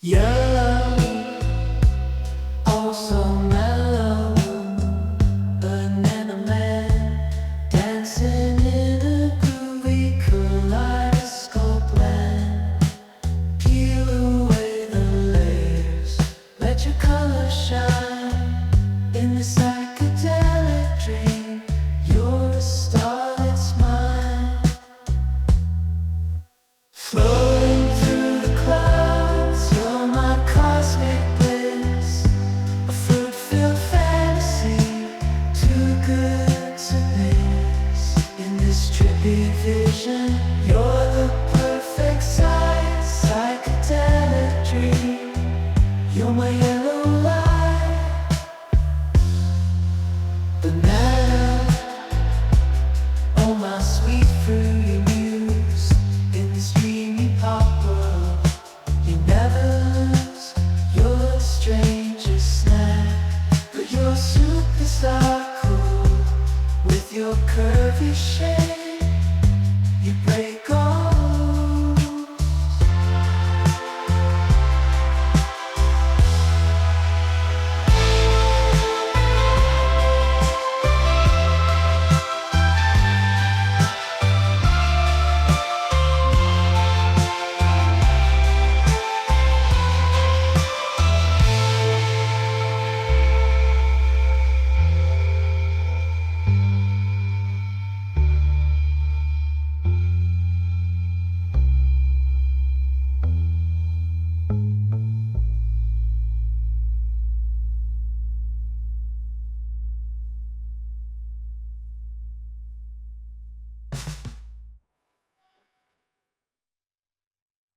Yellow, also mellow, banana man dancing in a groovy kaleidoscope land. Peel away the layers, let your colors shine in this psychedelic dream. You're a star that's mine, floating through the clouds. You're my cosmic bliss, a fruit-filled fantasy, too good to miss. In this trippy vision, you're the perfect size, psychedelic dream. You're my